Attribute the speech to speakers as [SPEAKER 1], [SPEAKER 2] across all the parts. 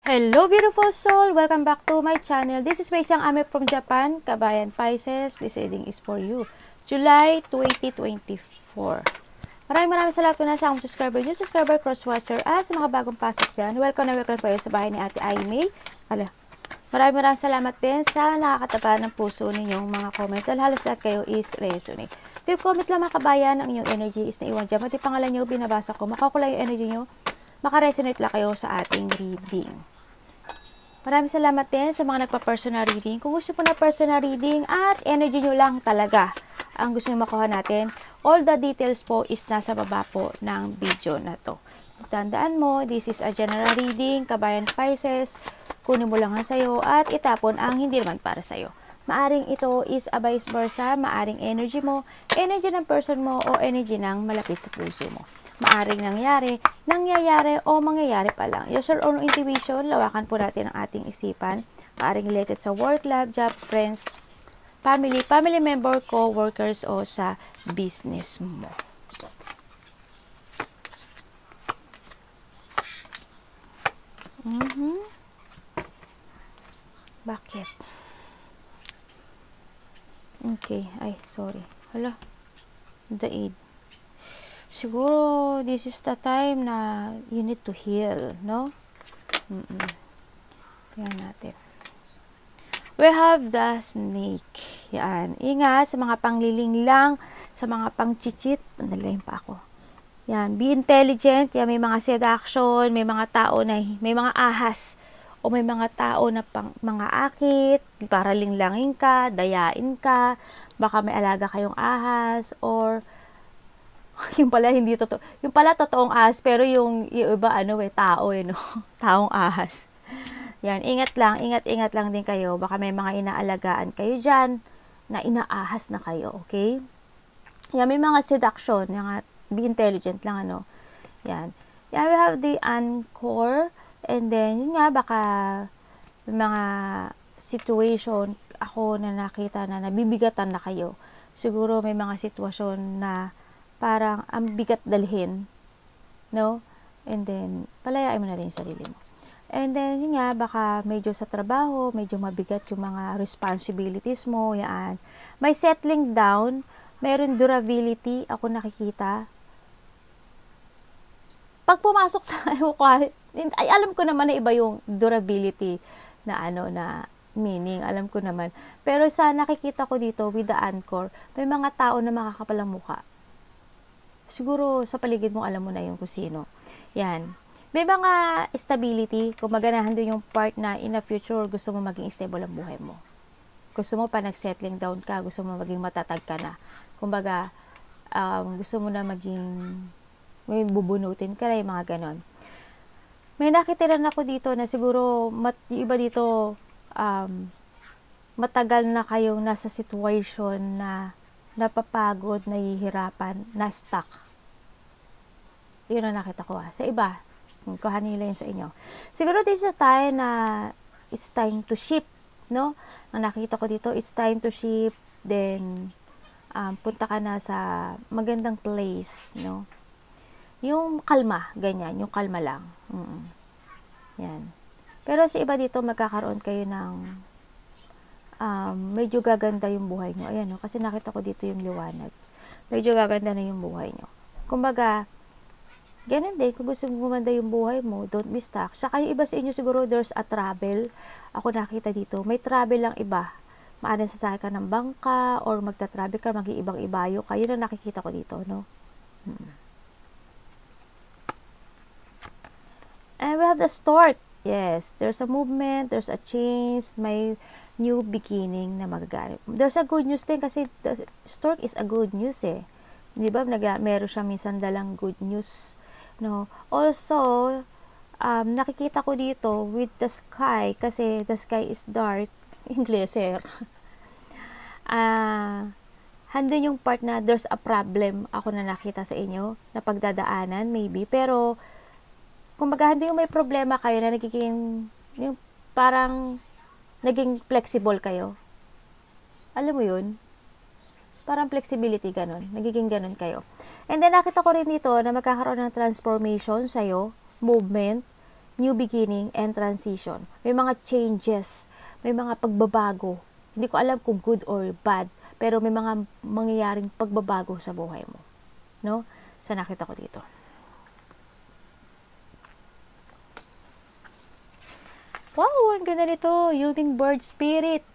[SPEAKER 1] Hello beautiful soul! Welcome back to my channel. This is Mei Chang Ame from Japan, Kabayan Pisces. This reading is for you. July 2024. Maraming salamat po na sa akong subscriber, new subscriber, cross-watcher, at sa mga bagong pasok dyan. Welcome po kayo sa bahay ni Ate Aimee. Maraming salamat din sa nakakatapa ng puso ninyong mga comments. Dahil halos lahat kayo is resonate. If comment lang mga kabayan, ang inyong energy is naiwan dyan. Mati pangalan nyo, binabasa ko. Makakulay yung energy nyo. Makaresonate lang kayo sa ating reading. Maraming salamat din sa mga nagpa-personal reading. Kung gusto po na personal reading at energy nyo lang talaga ang gusto nyo makuha natin, all the details po is nasa baba po ng video na to. Tandaan mo, this is a general reading, Kabayan Pisces, kunin mo lang ang sayo at itapon ang hindi naman para sayo. Maaring ito is a vice versa, maaring energy mo, energy ng person mo o energy ng malapit sa puso mo. Maaring nangyayari o mangyayari pa lang. Use your own intuition, lawakan po natin ang ating isipan. Maaring related sa work, love, job, friends, family member, co-workers o sa business mo. Bakit? Okay, ay, sorry. Hala, the aid. Siguro, this is the time na you need to heal, no? Tingnan natin. We have the snake. Yan. Ingat sa mga pangliling lang, sa mga pangchichit. Nalayin pa ako. Yan. Be intelligent. Yan, may mga seduction, may mga tao na, may mga ahas, o may mga tao na mga akit, para linglangin ka, dayain ka, baka may alaga kayong ahas, or yung pala hindi totoo. Yung pala totoong ahas, pero yung iba tao no? Taong ahas. Yan, ingat lang din kayo. Baka may mga inaalagaan kayo diyan na inaahas na kayo, okay? Yan, may mga seduction, yung be intelligent lang Yan. Yan, we have the anchor, and then yun nga baka may mga situation ako na nakita na nabibigatan na kayo. Siguro may mga sitwasyon na parang ang bigat dalhin, no? And then, palayain mo na rin yung sarili mo. And then, yun nga, baka medyo sa trabaho, medyo mabigat yung mga responsibilities mo, yan. May settling down, mayroon durability, ako nakikita. Pag pumasok sa, ay, alam ko naman na iba yung durability na na meaning, alam ko naman. Pero sa nakikita ko dito, with the anchor, may mga tao na makakapalang mukha. Siguro sa paligid mo alam mo na yung kung sino. Yan. May mga stability, kung maganahan doon yung part na in the future gusto mo maging stable ang buhay mo. Gusto mo pa nag-settling down ka, gusto mo maging matatag ka na. Kumbaga, gusto mo na may bubunutin ka na yung mga ganon. May nakitiran ako dito na siguro, yung iba dito, matagal na kayong nasa situation na napapagod, nahihirapan, na-stuck. Yun ang nakita ko Sa iba, kuhanin nila yun sa inyo. Siguro this is a time na it's time to shift, no? Ang nakita ko dito, it's time to shift, then punta ka na sa magandang place, no? Yung kalma, ganyan, yung kalma lang. Yan. Pero sa iba dito, magkakaroon kayo ng medyo gaganda yung buhay nyo. Ayan, no? Kasi nakita ko dito yung liwanag. Medyo gaganda na yung buhay nyo. Kumbaga, ganun din, kung gusto mo gumanda yung buhay mo, don't be stuck. Saka yung iba sa inyo, siguro there's a travel. Ako nakita dito, may travel lang iba. Maaring sasakay ka ng bangka, or magta-travel ka, mag-iibang ibayo ka. Yun ang nakikita ko dito, no? And we have the stork. Yes, there's a movement, there's a change, may new beginning na magaganap. There's a good news din kasi the stork is a good news Di ba? Meron siya minsan dalang good news, no? Also, nakikita ko dito with the sky kasi the sky is dark. English handun yung part na there's a problem ako na nakita sa inyo na pagdadaanan maybe, pero kumbaga handun yung may problema kayo na nagiging yung parang naging flexible kayo. Alam mo yun? Parang flexibility, ganun. Nagiging ganun kayo. And then, nakita ko rin dito na magkakaroon ng transformation sa'yo, movement, new beginning and transition. May mga changes, may mga pagbabago. Hindi ko alam kung good or bad, pero may mga mangyayaring pagbabago sa buhay mo. No? Sa nakita ko dito. Wow, ang ganda nito. Hummingbird spirit.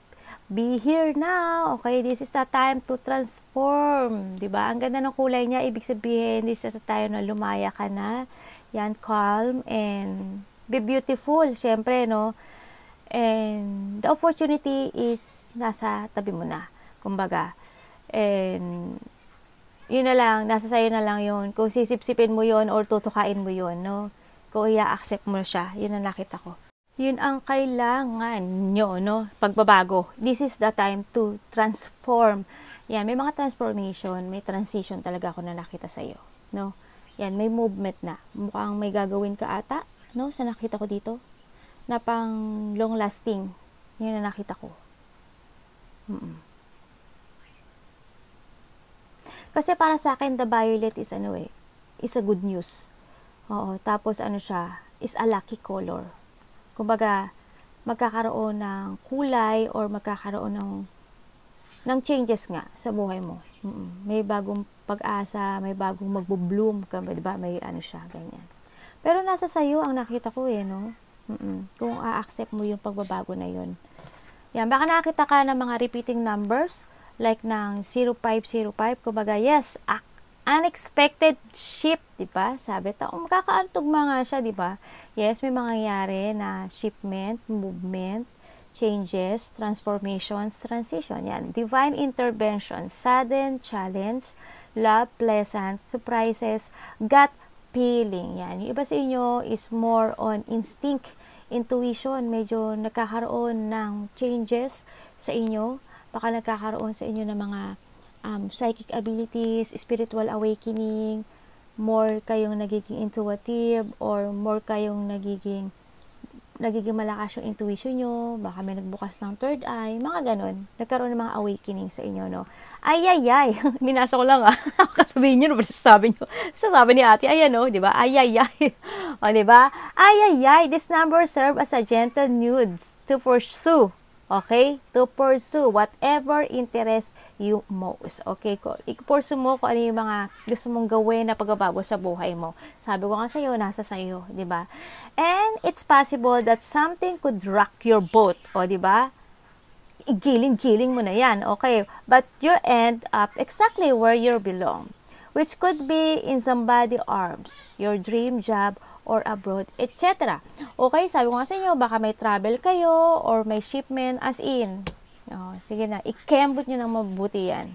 [SPEAKER 1] Be here now. Okay, this is the time to transform. Diba? Ang ganda ng kulay niya. Ibig sabihin, this is the time na lumaya ka na. Yan, calm and be beautiful. Siyempre, no? And the opportunity is nasa tabi mo na. Kumbaga. And yun na lang, nasa sayo na lang yun. Kung sisipsipin mo yun or tutukain mo yun, no? Kung i-accept mo siya, yun ang nakita ko. Yun ang kailangan nyo, no? Pagbabago. This is the time to transform. Yan, may mga transformation, may transition talaga ako na nakita sa'yo, no? Yan, may movement na. Mukhang may gagawin ka ata, no? Sa nakita ko dito. Na pang long lasting. Yun ang nakita ko. Kasi para sa akin, the violet is is a good news. Oo, tapos siya, is a lucky color. Kumbaga, magkakaroon ng kulay or magkakaroon ng changes nga sa buhay mo. May bagong pag-asa, may bagong magbo-bloom, diba? May siya, ganyan. Pero nasa sayo ang nakita ko no? Kung a-accept mo yung pagbabago na yun. Yan, baka nakita ka ng mga repeating numbers, like ng 0505, kumbaga, yes, unexpected shift, diba? Sabi, makakaantugma nga siya, diba? Yes, may mangyayari na shipment, movement, changes, transformations, transition. Yan, divine intervention, sudden challenge, love, pleasant, surprises, gut feeling. Yan, yung iba sa inyo is more on instinct, intuition, medyo nagkakaroon ng changes sa inyo, baka nagkakaroon sa inyo ng mga psychic abilities, spiritual awakening, more kayong nagiging intuitive, or more kayong nagiging malakas yung intuition nyo, baka may nagbukas ng third eye, mga ganun. Nagkaroon ng mga awakening sa inyo, no? Ay, minasa ko lang, Kasabihin nyo, sasabi ni ate, ayan, no? Diba? Ay. O, diba? Ay, this number serve as a gentle nudes to pursue. Okay? To pursue whatever interest you most. Okay? I-pursue mo kung ano yung mga gusto mong gawin na pagbabago sa buhay mo. Sabi ko nga sa'yo, nasa sa'yo. Diba? And it's possible that something could rock your boat. O, diba? Igiling-giling mo na yan. Okay? But you end up exactly where you belong. Which could be in somebody's arms. Your dream job, or abroad, etc. Okay, sabi ko nga sa inyo, baka may travel kayo, or may shipment, as in. Sige na, ikembot nyo ng mabuti yan.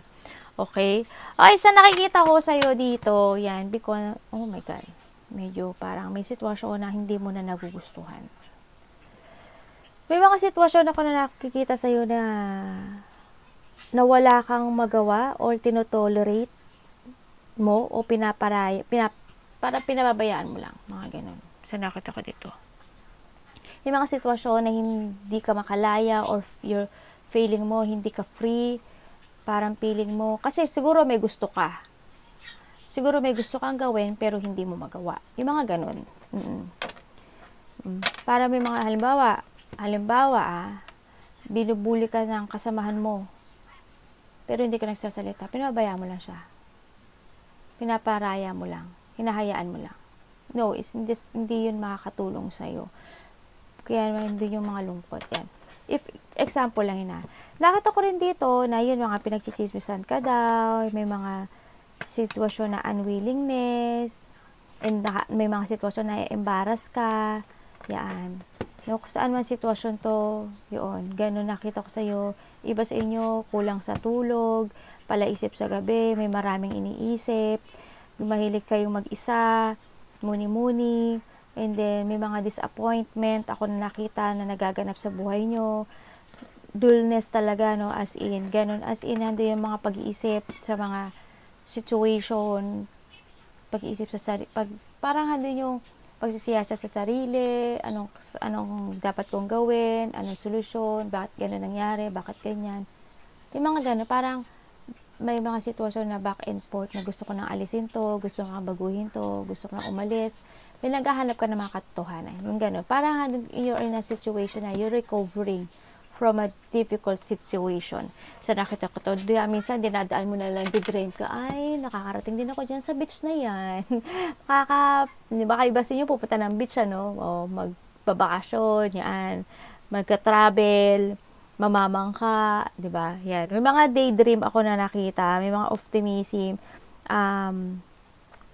[SPEAKER 1] Okay? Okay, sa nakikita ko sa iyo dito, yan, because, oh my God, medyo parang may sitwasyon na hindi mo na nagugustuhan. May mga sitwasyon ako na nakikita sa iyo na wala kang magawa, or tinotolerate mo, o para pinababayaan mo lang, mga ganun. So, nakita ko dito. Yung mga sitwasyon na hindi ka makalaya or your feeling mo, hindi ka free, parang feeling mo, kasi siguro may gusto ka. Siguro may gusto kang gawin, pero hindi mo magawa. Yung mga ganun. Para may mga halimbawa, binubuli ka ng kasamahan mo, pero hindi ka nagsasalita, pinababayaan mo lang siya. Pinaparaya mo lang. Hinahayaan mo lang. No, hindi yun makakatulong sa'yo. Kaya hindi yung mga lungkot. Yan. If, example lang yun nakita ko rin dito na yun, mga pinagchichismisan ka daw, may mga sitwasyon na unwillingness, and may mga sitwasyon na embarrass ka, yan. No, kung saan man sitwasyon to, yun, ganun nakita ko sa'yo. Iba sa inyo, kulang sa tulog, palaisip sa gabi, may maraming iniisip, mahilig kayong mag-isa, muni-muni, and then may mga disappointment ako na nakita na nagaganap sa buhay nyo, dullness talaga, no, as in, ganun, as in, hando yung mga pag-iisip sa mga situation, pag-iisip sa sarili, parang hando yung pagsisiyasa sa sarili, anong dapat kong gawin, anong solusyon, bakit ganun nangyari, bakit ganyan, yung mga ganun, parang may mga sitwasyon na back and forth na gusto ko nang alisin to, gusto ko nang baguhin to, gusto ko nang umalis. may naghahanap ka ng mga katotohanan. Yung gano'n. Parang you're in a situation na you're recovering from a difficult situation. Sa nakita ko to, minsan dinadaan mo na lang, di-dream ka, ay, nakakarating din ako dyan sa beach na yan. Baka iba sa inyo pupunta ng beach, ano, o magbabakasyon, yan, magka-travel, mamamangka, di ba? Yan. May mga daydream ako na nakita, may mga optimism,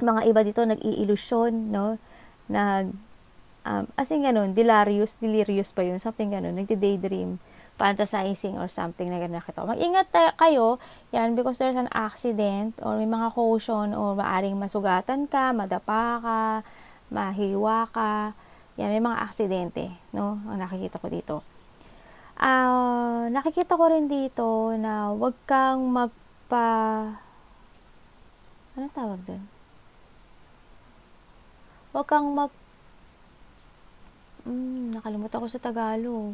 [SPEAKER 1] mga iba dito nag-iilusyon, no? As in ganun, delirious pa yun, something ganun, nagdi-daydream, fantasizing or something na ganun nakita ko. Mag-ingat kayo, yan, because there's an accident or may mga caution or maaring masugatan ka, madapa ka, mahiwa ka, yan, may mga aksidente, no? Ang nakikita ko dito. Nakikita ko rin dito na wag kang ano tawag doon? Wag kang nakalimutan ko sa Tagalog.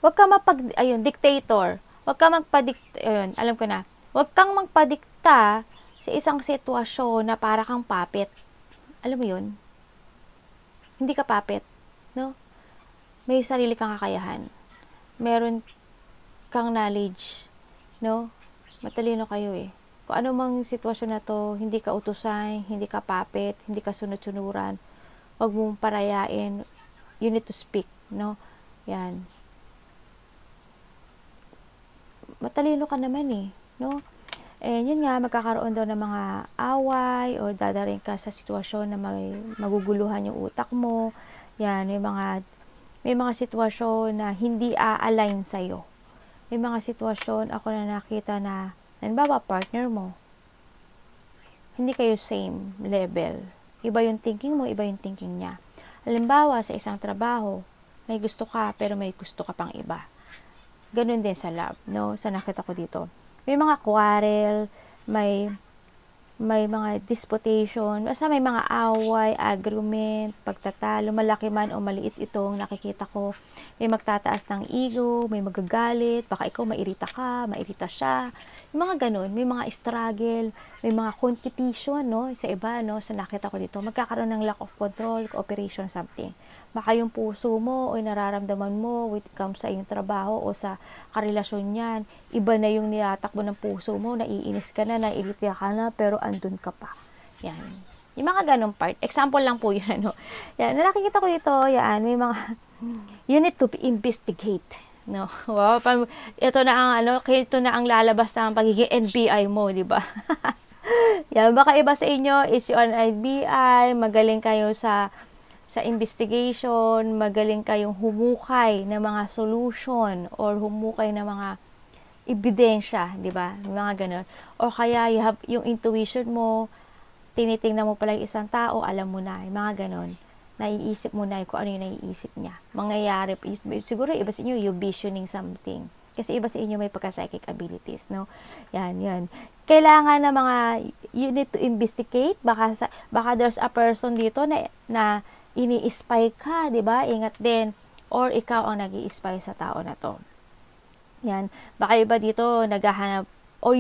[SPEAKER 1] Wag kang dictator. Wag kang alam ko na. Wag kang magpadikta sa isang sitwasyon na para kang puppet. Alam mo 'yun? Hindi ka puppet, no? May sarili kang kakayahan. Meron kang knowledge, no? Matalino kayo eh. Kung ano mang sitwasyon na to, hindi ka utusan, hindi ka puppet, hindi ka sunod-sunuran. Wag mong parayain. You need to speak, no? Yan. Matalino ka naman eh, no? And yun nga, magkakaroon daw ng mga away or dadaring ka sa sitwasyon na maguguluhan yung utak mo. Yan, may mga sitwasyon na hindi a-align sa'yo. May mga sitwasyon ako na nakita na, halimbawa, partner mo, hindi kayo same level. Iba yung thinking mo, iba yung thinking niya. Halimbawa, sa isang trabaho, may gusto ka, pero may gusto ka pang iba. Ganun din sa love, no? Sa nakita ko dito. May mga quarrel, may mga disputation, basta may mga away, argument, pagtatalo, malaki man o maliit itong nakikita ko. May magtataas ng ego, may magagalit, baka ikaw mairita ka, mairita siya. Yung mga ganun, may mga struggle, may mga competition, no? Sa iba, no? Sa nakita ko dito, magkakaroon ng lack of control, cooperation, something. Baka yung puso mo o yung nararamdaman mo when it comes sa iyong trabaho o sa karelasyon niyan, iba na yung nilatakbo ng puso mo, naiinis ka na, nairita ka na, pero andun ka pa. Yan. Yung mga ganong part. Example lang po yun, ano. Yan. Nakikita ko dito, yan, may mga, you need to investigate. No? Wow, ito na ang lalabas ng pagiging NBI mo, di ba? Yan, baka iba sa inyo is yung NBI, magaling kayo sa investigation, magaling kayong humukay ng mga solution or humukay ng mga ebidensya, di ba? Mga ganun. O kaya yung intuition mo, tinitingnan mo pala yung isang tao, alam mo na, yung mga ganun. Naiisip mo na kung ano yung naiisip niya. Mangyayari, siguro iba sa inyo, you're visioning something. Kasi iba sa inyo may pagka-psychic abilities, no? Yan. Kailangan na you need to investigate, baka there's a person dito na ini-spy ka, di ba? Ingat din. Or ikaw ang nag-i-spy sa tao na to. Yan. Baka iba dito naghahanap, or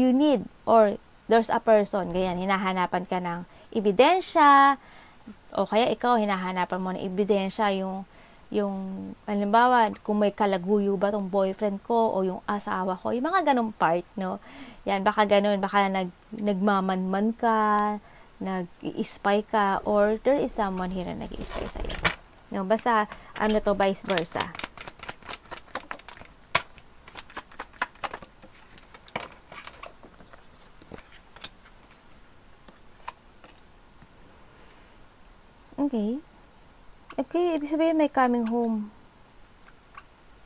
[SPEAKER 1] there's a person, ganyan, hinahanapan ka ng ebidensya, o kaya ikaw, hinahanapan mo ng ebidensya, yung halimbawa, kung may kalaguyo ba tong boyfriend ko, o yung asawa ko, yung mga ganong part, no? Yan, baka ganun, baka nagmamanman ka, nag-i-spy ka, or there is someone here na nag-i-spy sa'yo. No, basta, vice versa. Okay, ibig sabihin may coming home.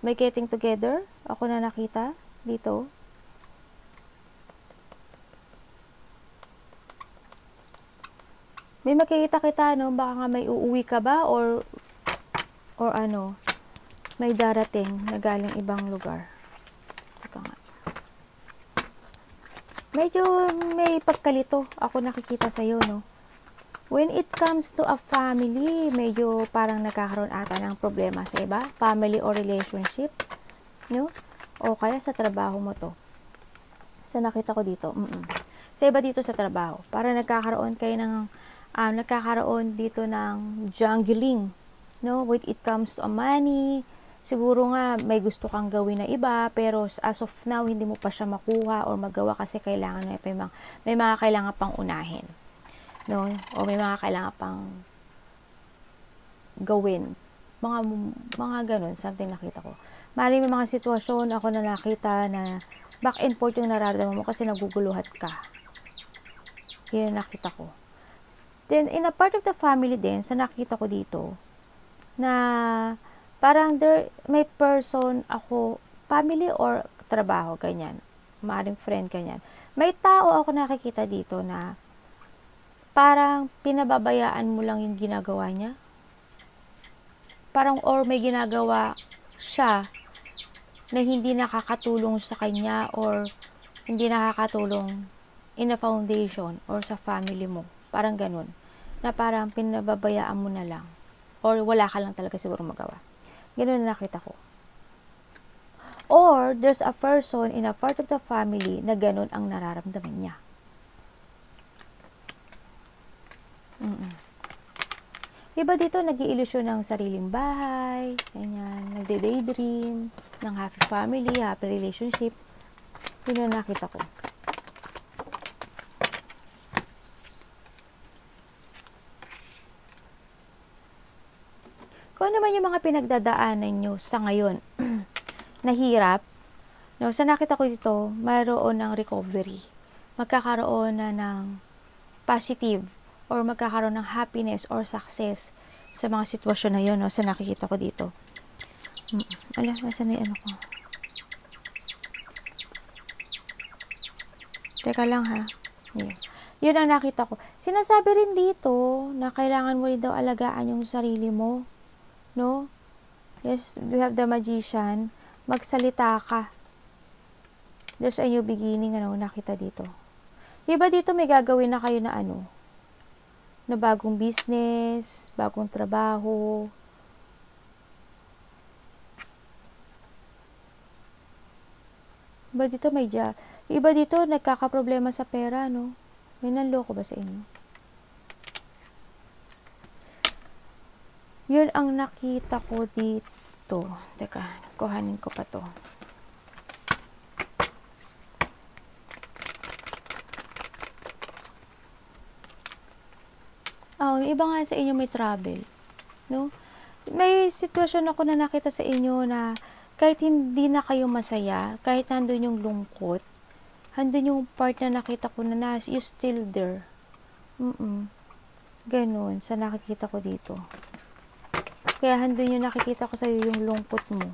[SPEAKER 1] May getting together. Ako na nakita dito. May makikita kita, no? Baka nga may uuwi ka ba or may darating na galing ibang lugar. Teka nga. Medyo may pagkalito ako nakikita sa'yo, no? When it comes to a family, medyo parang nagkakaroon ata ng problema sa iba. Family or relationship, no? O kaya sa trabaho mo to. Sa nakita ko dito. Sa iba dito sa trabaho. Para nagkakaroon kayo ng, nagkakaroon dito ng jungling, no? When it comes to money, siguro nga may gusto kang gawin na iba, pero as of now, hindi mo pa siya makuha or magawa kasi kailangan may mga kailangan pang unahin, no? O may mga kailangan pang gawin. Mga ganun, something nakita ko. Maaaring may mga sitwasyon ako na nakita na back and forth yung nararamdaman mo kasi naguguluhan ka. Yun ang nakita ko. Then, in a part of the family din, sa nakita ko dito, na parang may person ako, family or trabaho, ganyan. Maaaring friend, ganyan. May tao ako nakikita dito na parang pinababayaan mo lang yung ginagawa niya. Parang or may ginagawa siya na hindi nakakatulong sa kanya or hindi nakakatulong in a foundation or sa family mo. Parang ganun. Na parang pinababayaan mo na lang. Or wala ka lang talaga siguro magawa. Ganun na nakita ko. Or there's a person in a part of the family na ganun ang nararamdaman niya. Iba dito nag-iilusyon ng sariling bahay, ganyan, nagde-daydream, ng happy family, happy relationship. Yun ang nakita ko. Kung ano man yung mga pinagdadaanan nyo sa ngayon, nahirap, no, sa nakita ko dito, mayroon ng recovery. Magkakaroon na ng positive or magkakaroon ng happiness or success sa mga sitwasyon na yun, no, sa nakikita ko dito. Ala, nasa na yung ano ko? Teka lang ha. Yeah. Yun ang nakita ko. Sinasabi rin dito na kailangan mo rin daw alagaan yung sarili mo. No? Yes, you have the magician. Magsalita ka. There's a new beginning, ano, nakita dito. Iba dito may gagawin na kayo na ano, na bagong business, bagong trabaho. Iba dito nagkakaproblema sa pera, no? May nanloko ba sa inyo? Yun ang nakita ko dito. Teka, kuhanin ko pa to. Iba nga sa inyo may travel, no? May sitwasyon ako na nakita sa inyo na kahit hindi na kayo masaya, kahit nandun yung lungkot, nandun yung part na nakita ko na you still there. Ganun, sa nakikita ko dito. Kaya nandun yung nakikita ko sa'yo yung lungkot mo.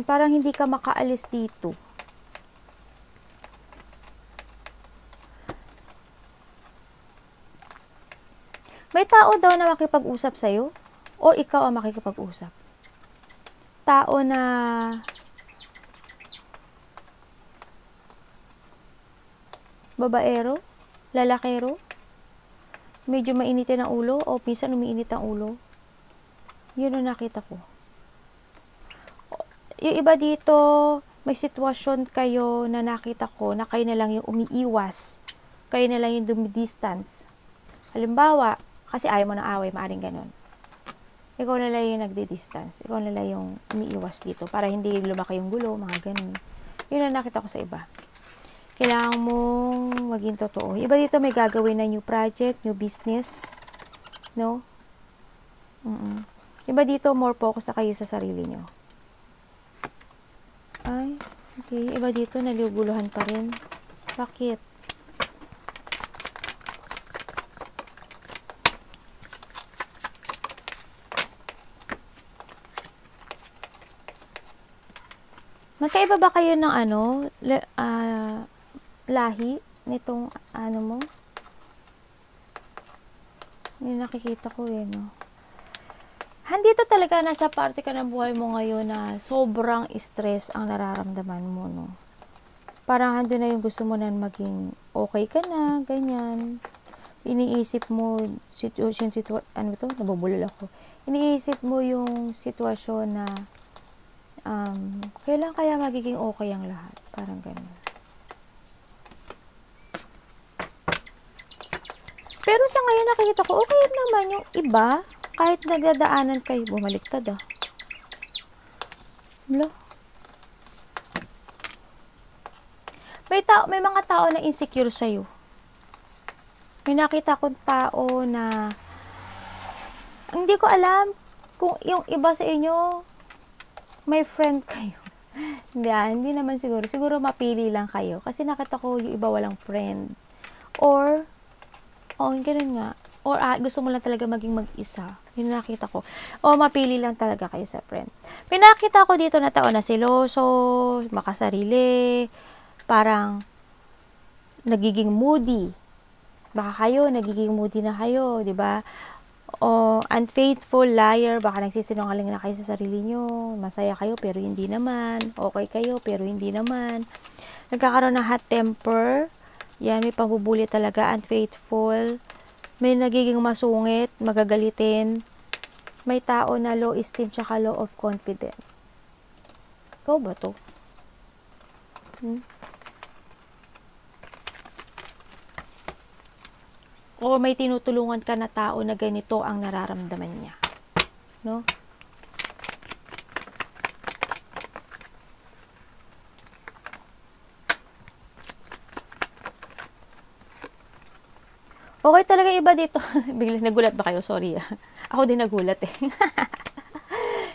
[SPEAKER 1] Parang hindi ka makaalis dito. May tao daw na makipag-usap sa'yo? O ikaw ang makikipag-usap? Tao na babaero? Lalakero? Medyo mainitin ang ulo? O minsan umiinit ang ulo? Yun ang nakita ko. Yung iba dito, may sitwasyon kayo na nakita ko na kayo na lang yung umiiwas. Kayo na lang yung dumidistance. Halimbawa, kasi ayaw mo ng away, maaring ganun. Ikaw na lang yung nagdi-distance. Ikaw na lang yung umiiwas dito para hindi lumaki yung gulo, mga ganun. Yun ang nakita ko sa iba. Kailangan mong maging totoo. Iba dito may gagawin na new project, new business. No? Iba dito more focus na kayo sa sarili nyo. Ay, okay. Iba dito naluguluhan pa rin. Bakit? Magkaiba ba kayo ng ano, lahi nitong ano mo? Hindi nakikita ko no. Handito talaga nasa parte ka ng buhay mo ngayon na sobrang stress ang nararamdaman mo, no. Parang hando na yung gusto mo na maging okay ka na, ganyan. Iniisip mo nabubulol ako. Iniisip mo yung sitwasyon na Kailan kaya magiging okay ang lahat? Parang ganun. Pero sa ngayon nakikita ko, okay naman yung iba. Kahit nagdadaanan kayo, bumaliktad ah. Wala. May mga tao na insecure sa'yo. May nakita kong tao na hindi ko alam kung yung iba sa inyo may friend kayo. Hindi naman siguro. Siguro mapili lang kayo. Kasi nakita ko yung iba walang friend. Or, ganun nga. Or, gusto mo lang talaga maging mag-isa. Yun nakita ko. O, mapili lang talaga kayo sa friend. Pinakita ko dito na tao na siloso, makasarili, parang nagiging moody. Baka kayo, nagiging moody na kayo, di ba? O, unfaithful, liar, baka nagsisinungaling na kayo sa sarili nyo. Masaya kayo, pero hindi naman. Okay kayo, pero hindi naman. Nagkakaroon ng hot temper. Yan, may pambubuli talaga, unfaithful. May nagiging masungit, magagalitin. May tao na low esteem tsaka low of confidence. Ikaw ba to? O may tinutulungan ka na tao na ganito ang nararamdaman niya. No? Okay talaga iba dito. Bigla nagulat ba kayo? Sorry ah. Ako din nagulat eh.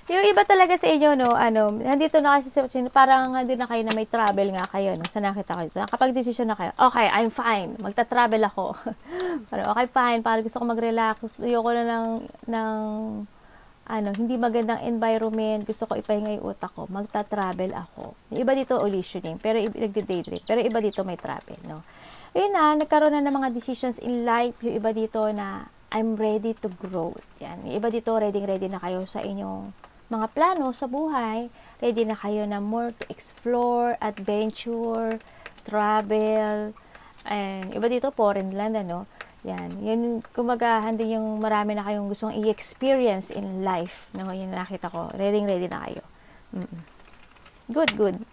[SPEAKER 1] Yung iba talaga sa inyo, no, nandito na kayo sa situation, parang nandito na kayo na may travel nga kayo, no, sa nakita ko dito. Nakapag-desisyon na kayo, okay, I'm fine, magta-travel ako. Parang, okay, fine, parang gusto ko mag-relax, ayoko na hindi magandang environment, gusto ko ipahinga yung utak ko, magta-travel ako. Yung iba dito, auditioning, pero nagde-daydream, pero iba dito may travel, no. Yun na, nagkaroon na ng mga decisions in life, yung iba dito na, I'm ready to grow. Yan, yung iba dito, ready na kayo sa inyong mga plano sa buhay, ready na kayo na more to explore, adventure, travel, and iba dito foreign land, yan, yun, kumaga, hindi yung marami na kayong gustong i-experience in life, no, yun nakita ko, ready na kayo. Good.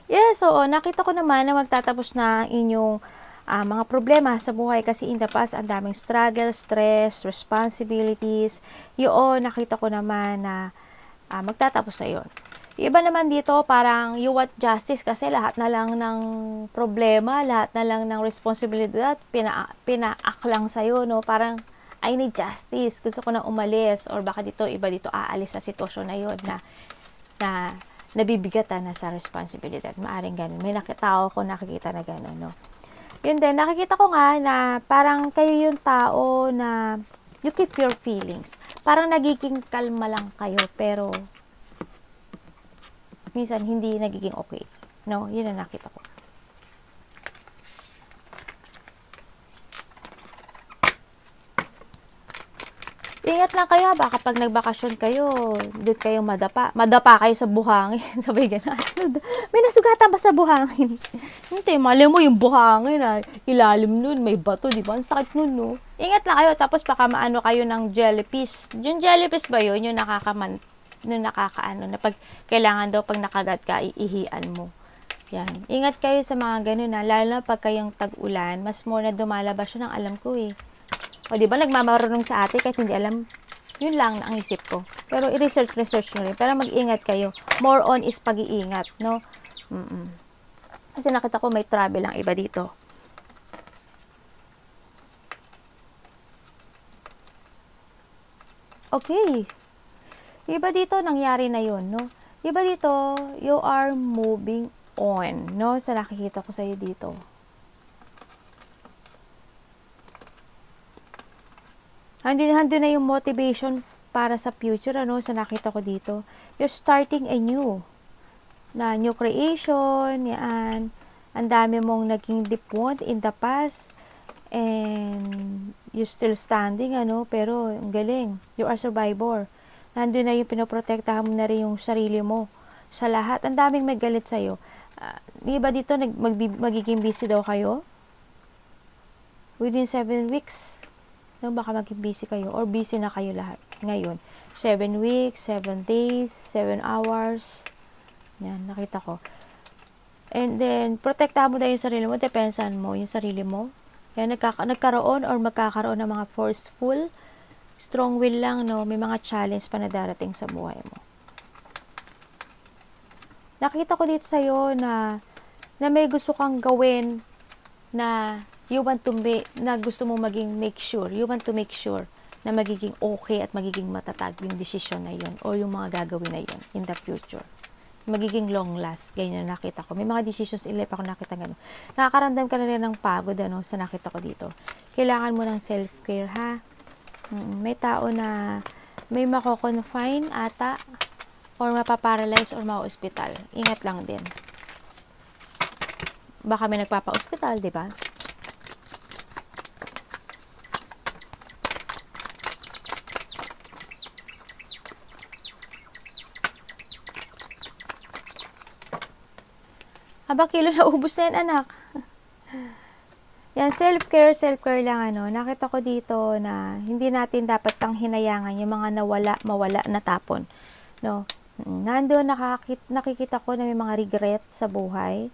[SPEAKER 1] Yes, oo, nakita ko naman na magtatapos na inyong mga problema sa buhay kasi in the past, ang daming struggle, stress, responsibilities. Yun, nakita ko naman na magtatapos na yun. Yung iba naman dito, parang you want justice kasi lahat na lang ng problema, lahat na lang ng responsibilidad, pinaaklang sa'yo, no? Parang, I need justice. Gusto ko na umalis. Or baka iba dito aalis sa sitwasyon na yun na nabibigatan na sa responsibilidad. Maaring ganun. May tao ko nakikita na ganun, no? Yun din, nakikita ko nga na parang kayo yung tao na you keep your feelings. Parang nagiging kalma lang kayo, pero minsan hindi nagiging okay. No? Yun ang nakita ko. Ingat lang kayo, baka pag nagbakasyon kayo, doon kayong madapa kayo sa buhangin. Sabi gano'n, may nasugatan ba sa buhangin? Hindi, mali mo yung buhangin, ilalim nun, may bato, di ba? Ang sakit nun, no? Ingat lang kayo, tapos baka maano kayo ng jellyfish. Yung jellyfish ba yun? Yung nakakaano, na pag kailangan daw, pag nakagat ka, iihian mo. Yan. Ingat kayo sa mga ganun, lalo na pag kayong tag-ulan, mas more na dumalabas yun ang alam ko, eh. O, di ba, nagmamarunong sa ate kahit hindi alam, yun lang ang isip ko. Pero i-research nyo rin. Pero mag-ingat kayo. More on is pag-iingat, no? Kasi nakita ko may travel ang iba dito. Okay. Iba dito, nangyari na yun, no? Iba dito, you are moving on, no? Sa nakikita ko sa'yo dito. Handi na yung motivation para sa future, sa nakita ko dito. You're starting a new creation, yan. Ang dami mong naging deep wound in the past, and you're still standing, pero ang galing. You are survivor. Nandun na yung pinoprotektahan mo na rin yung sarili mo sa lahat. Ang daming magalit sa'yo. Di ba dito, magiging busy daw kayo? Within 7 weeks. Baka maging busy kayo or busy na kayo lahat. ngayon. 7 weeks, 7 days, 7 hours. Yan, nakita ko. And then, protektahan mo dahil yung sarili mo, depensahan mo yung sarili mo. Yan, nagkaroon or magkakaroon ng mga forceful, strong will lang, no? May mga challenge pa na darating sa buhay mo. Nakita ko dito sa'yo na may gusto kang gawin na you want to make, na gusto mo maging make sure. You want to make sure na magiging okay at magiging matatag yung decision na yun o yung mga gagawin na yun in the future. Magiging long last. Ganyan nakita ko. May mga decisions in life ako nakita gano'n. Nakakaramdam ka na rin ng pagod sa nakita ko dito. Kailangan mo ng self-care, ha? May tao na may mako-confine ata or mapaparalyze or ma-hospital. Ingat lang din. Baka may nagpapa-hospital, di ba? Aba, kilo na ubos na yan, anak. Yan, self-care lang, Nakita ko dito na hindi natin dapat pang hinayangan yung mga mawala na tapon, no? Nandoon nakikita ko na may mga regret sa buhay.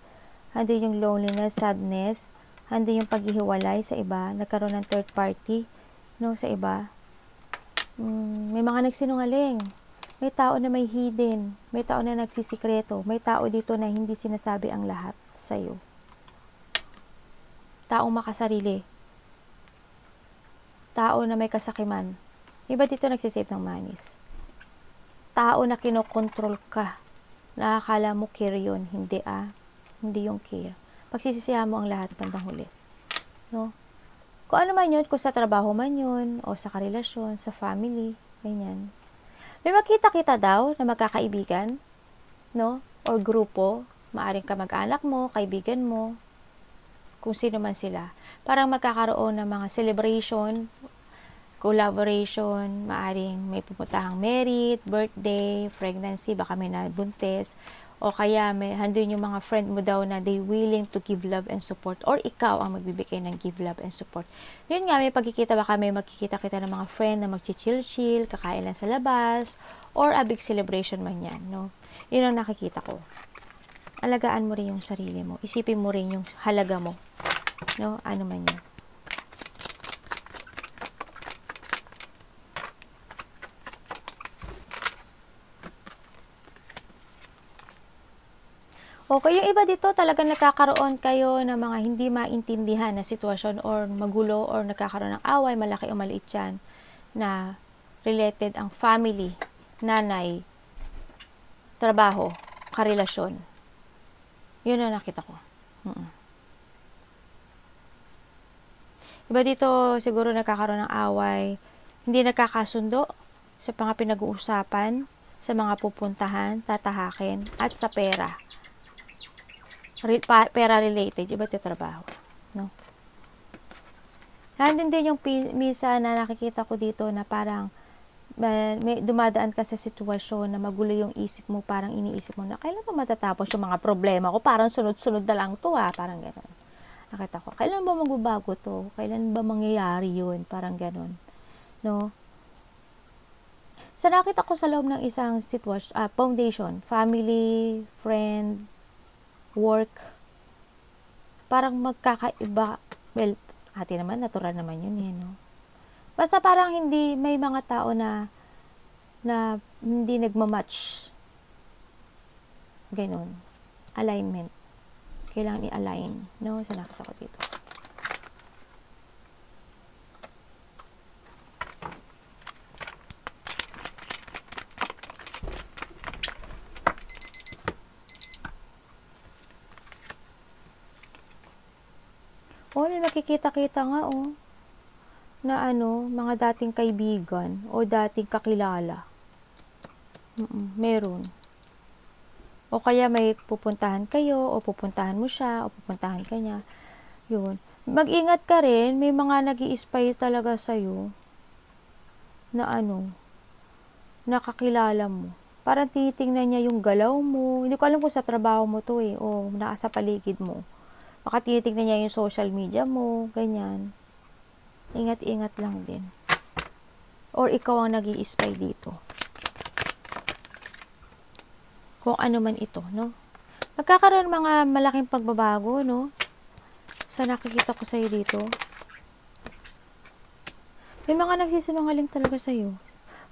[SPEAKER 1] Nandoon yung loneliness, sadness. Nandoon yung paghihiwalay sa iba. Nagkaroon ng third party, no, sa iba. May mga nagsinungaling. May tao na may hidden. May tao na nagsisikreto. May tao dito na hindi sinasabi ang lahat sa'yo. Taong makasarili. Tao na may kasakiman. Iba dito nagsisave ng manis. Tao na kinokontrol ka. Nakakala mo care yun. Hindi Hindi yung care. Pagsisisihan mo ang lahat bandang huli. No? Kung ano man yun, kung sa trabaho man yun, o sa karelasyon, sa family, ganyan. May makita-kita daw na magkakaibigan, no? Or grupo, maaring kamag-anak mo, kaibigan mo, kung sino man sila. Parang magkakaroon ng mga celebration, collaboration, maaring may pupuntahang merit, birthday, pregnancy, baka may nabuntis, o kaya may handun yung mga friend mo daw na they willing to give love and support, or ikaw ang magbibigay ng give love and support. Yun nga, may pagkikita, baka may magkikita-kita ng mga friend na magchichill-chill, kakain lang sa labas, or a big celebration man yan, no? Yun ang nakikita ko. Alagaan mo rin yung sarili mo. Isipin mo rin yung halaga mo, no? Ano man yan. Okay, yung iba dito talagang nagkakaroon kayo ng mga hindi maintindihan na sitwasyon or magulo or nagkakaroon ng away, malaki o maliit yan, na related ang family, nanay, trabaho, karelasyon. Yun ang nakita ko. Iba dito siguro nagkakaroon ng away, hindi nagkakasundo sa mga pinag-uusapan, sa mga pupuntahan, tatahakin, at sa pera. Pera related, iba ito trabaho, no? Nandun din yung misa na nakikita ko dito na parang may dumadaan ka sa sitwasyon na magulo yung isip mo, parang iniisip mo na kailan ba matatapos yung mga problema ko, parang sunod-sunod na lang to, parang gano'n. Nakita ko, kailan ba magbabago to? Kailan ba mangyayari yun? Parang gano'n, no? So nakita ko sa loob ng isang sitwasyon, foundation, family, friend, work, parang magkakaiba. Well, ate naman, natural naman yun, no? Basta parang hindi, may mga tao na hindi nagmamatch. Ganon. Alignment. Kailangan i-align, no? So, nakita ko dito. May makikita-kita nga, na mga dating kaibigan o dating kakilala. Meron. O kaya may pupuntahan kayo, o pupuntahan mo siya, o pupuntahan ka niya. Yun. Mag-ingat ka rin, may mga nag-i-spy talaga sa'yo na nakakilala mo. Parang tinitingnan niya yung galaw mo. Hindi ko alam kung sa trabaho mo to, o nasa paligid mo. Baka tinitignan niya yung social media mo, ganyan. Ingat-ingat lang din. or ikaw ang nag-i-spy dito. Kung ano man ito, no? Magkakaroon mga malaking pagbabago, no? Sa nakikita ko sa'yo dito. May mga nagsisinungaling talaga sa'yo.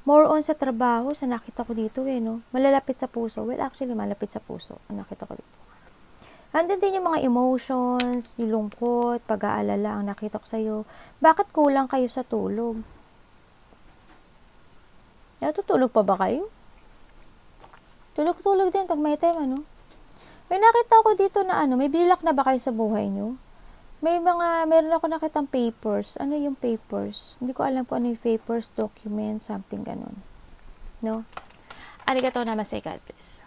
[SPEAKER 1] More on sa trabaho, sa nakita ko dito no? Malalapit sa puso. Well, actually, malapit sa puso. Ang nakita ko dito. Andun din yung mga emotions, yung lungkot, pag-aalala ang nakita ko sa'yo. Bakit kulang kayo sa tulog? Natutulog pa ba kayo? Tulog-tulog din pag may time, ano? May nakita ko dito na may bilak na ba kayo sa buhay nyo? Meron ako nakitang papers. Ano yung papers? Hindi ko alam kung ano yung papers, document, something ganun. No? Arigatou namaste, God bless.